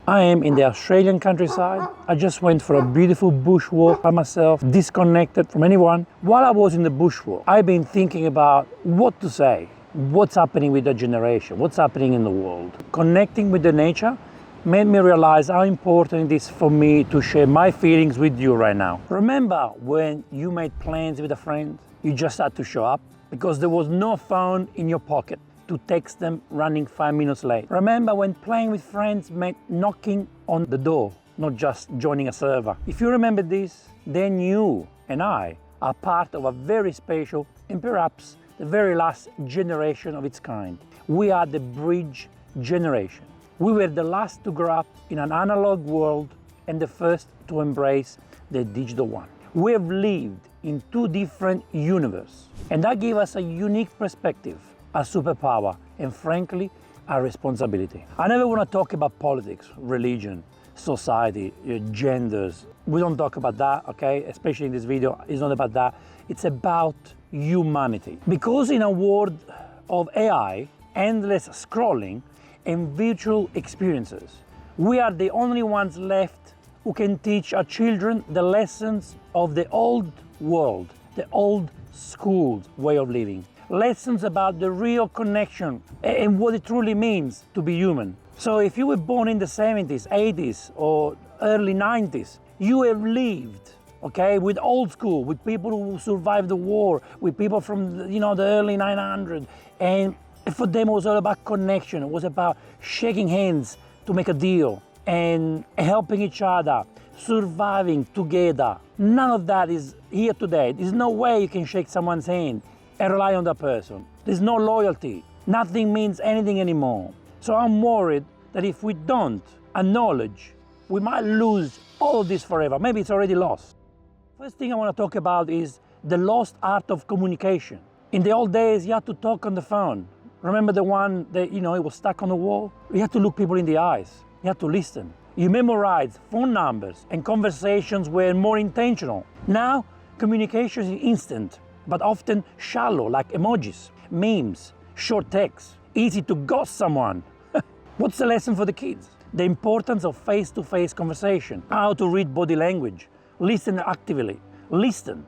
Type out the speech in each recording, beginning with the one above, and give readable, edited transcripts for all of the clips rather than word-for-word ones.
I am in the Australian countryside. I just went for a beautiful bushwalk by myself, disconnected from anyone. While I was in the bushwalk, I've been thinking about what to say, what's happening with the generation, what's happening in the world. Connecting with the nature made me realize how important it is for me to share my feelings with you right now. Remember when you made plans with a friend? You just had to show up because there was no phone in your pocket to text them running 5 minutes late. Remember when playing with friends meant knocking on the door, not just joining a server. If you remember this, then you and I are part of a very special and perhaps the very last generation of its kind. We are the bridge generation. We were the last to grow up in an analog world and the first to embrace the digital one. We have lived in two different universes, and that gave us a unique perspective, a superpower, and frankly, a responsibility. I never want to talk about politics, religion, society, genders. We don't talk about that, okay? Especially in this video, it's not about that. It's about humanity. Because in a world of AI, endless scrolling, and virtual experiences, we are the only ones left who can teach our children the lessons of the old world, the old school way of living. Lessons about the real connection and what it truly means to be human. So if you were born in the 70s, 80s, or early 90s, you have lived, okay, with old school, with people who survived the war, with people from, the early 900s. And for them, it was all about connection. It was about shaking hands to make a deal and helping each other, surviving together. None of that is here today. There's no way you can shake someone's hand and rely on that person. There's no loyalty. Nothing means anything anymore. So I'm worried that if we don't acknowledge, we might lose all of this forever. Maybe it's already lost. First thing I want to talk about is the lost art of communication. In the old days, you had to talk on the phone. Remember the one that, it was stuck on the wall? You had to look people in the eyes. You had to listen. You memorized phone numbers, and conversations were more intentional. Now, communication is instant, but often shallow, like emojis, memes, short text, easy to ghost someone. What's the lesson for the kids? The importance of face-to-face conversation, how to read body language, listen actively, listen,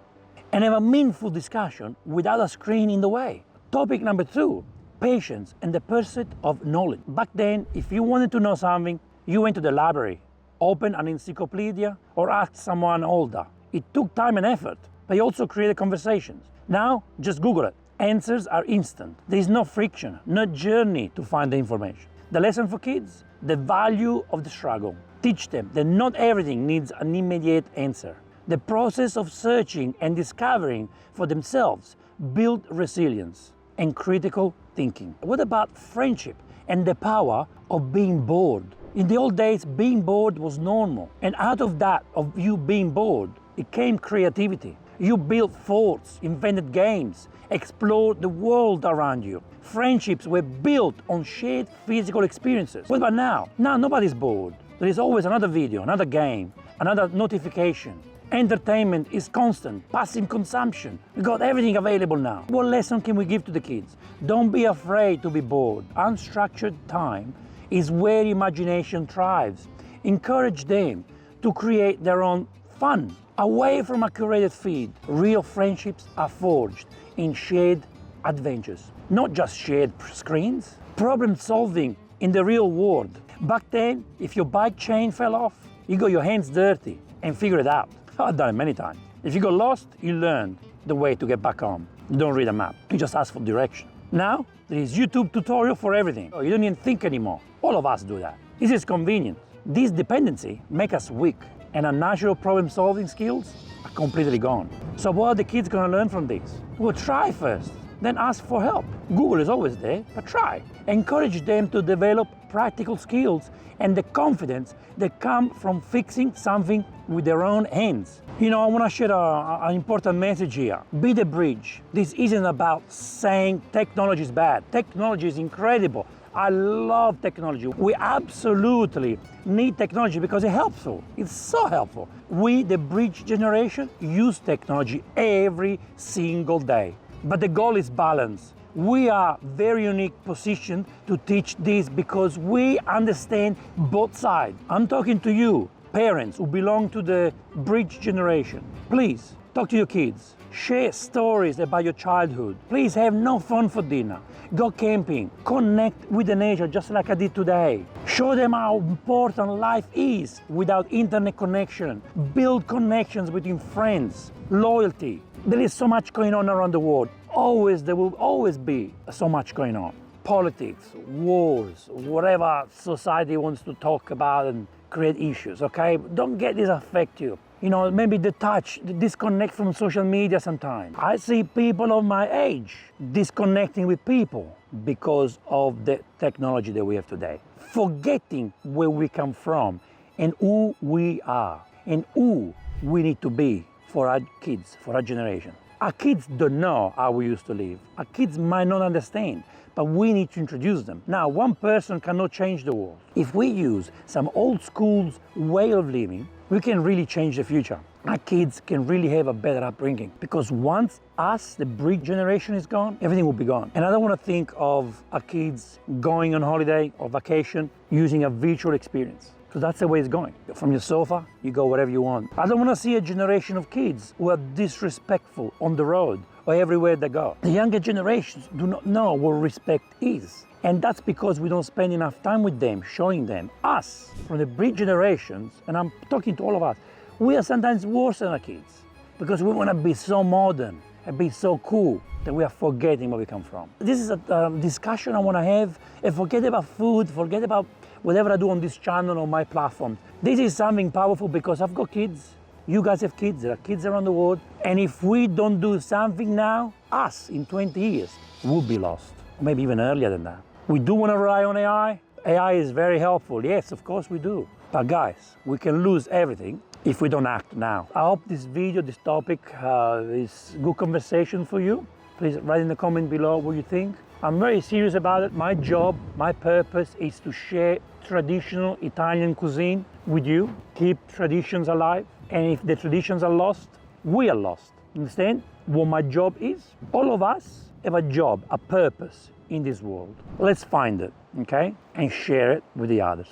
and have a meaningful discussion without a screen in the way. Topic number 2, patience and the pursuit of knowledge. Back then, if you wanted to know something, you went to the library, opened an encyclopedia, or asked someone older. It took time and effort, but you also created conversations. Now, just Google it. Answers are instant. There is no friction, no journey to find the information. The lesson for kids? The value of the struggle. Teach them that not everything needs an immediate answer. The process of searching and discovering for themselves build resilience and critical thinking. What about friendship and the power of being bored? In the old days, being bored was normal. And out of that, of you being bored, it came creativity. You built forts, invented games, explored the world around you. Friendships were built on shared physical experiences. What about now? Now nobody's bored. There is always another video, another game, another notification. Entertainment is constant, passive consumption. We got everything available now. What lesson can we give to the kids? Don't be afraid to be bored. Unstructured time is where imagination thrives. Encourage them to create their own fun. Away from a curated feed, real friendships are forged in shared adventures, not just shared screens. Problem solving in the real world. Back then, if your bike chain fell off, you got your hands dirty and figure it out. I've done it many times. If you got lost, you learned the way to get back home. You don't read a map, you just ask for direction. Now, there is YouTube tutorial for everything. You don't even think anymore. All of us do that. This is convenient. This dependency makes us weak, and our natural problem-solving skills are completely gone. So what are the kids going to learn from this? Well, try first, then ask for help. Google is always there, but try. Encourage them to develop practical skills and the confidence that come from fixing something with their own hands. I want to share an important message here. Be the bridge. This isn't about saying technology is bad. Technology is incredible. I love technology. We absolutely need technology because it's helpful. It's so helpful. We, the bridge generation, use technology every single day. But the goal is balance. We are very unique position to teach this because we understand both sides. I'm talking to you, parents who belong to the bridge generation. Please talk to your kids. Share stories about your childhood. Please have no fun for dinner. Go camping. Connect with the nature just like I did today. Show them how important life is without internet connection. Build connections between friends. Loyalty. There is so much going on around the world. There will always be so much going on. Politics, wars, whatever society wants to talk about and create issues, okay? Don't get this affect you. You know, maybe detach, disconnect from social media sometimes. I see people of my age disconnecting with people because of the technology that we have today. Forgetting where we come from and who we are and who we need to be for our kids, for our generation. Our kids don't know how we used to live. Our kids might not understand, but we need to introduce them. Now, one person cannot change the world. If we use some old school's way of living, we can really change the future. Our kids can really have a better upbringing because once us, the bridge generation is gone, everything will be gone. And I don't want to think of our kids going on holiday or vacation using a virtual experience. Because that's the way it's going. From your sofa, you go wherever you want. I don't want to see a generation of kids who are disrespectful on the road or everywhere they go. The younger generations do not know what respect is. And that's because we don't spend enough time with them, showing them. Us, from the bridge generations, and I'm talking to all of us, we are sometimes worse than our kids because we want to be so modern and be so cool that we are forgetting where we come from. This is a discussion I want to have, and forget about food, forget about whatever I do on this channel or my platform. This is something powerful because I've got kids. You guys have kids. There are kids around the world. And if we don't do something now, us in 20 years will be lost. Or maybe even earlier than that. We do want to rely on AI. AI is very helpful. Yes, of course we do. But guys, we can lose everything if we don't act now. I hope this video, this topic is good conversation for you. Please write in the comment below what you think. I'm very serious about it. My job, my purpose is to share traditional Italian cuisine with you, keep traditions alive. And if the traditions are lost, we are lost. Understand what my job is? All of us have a job, a purpose in this world. Let's find it, okay? And share it with the others.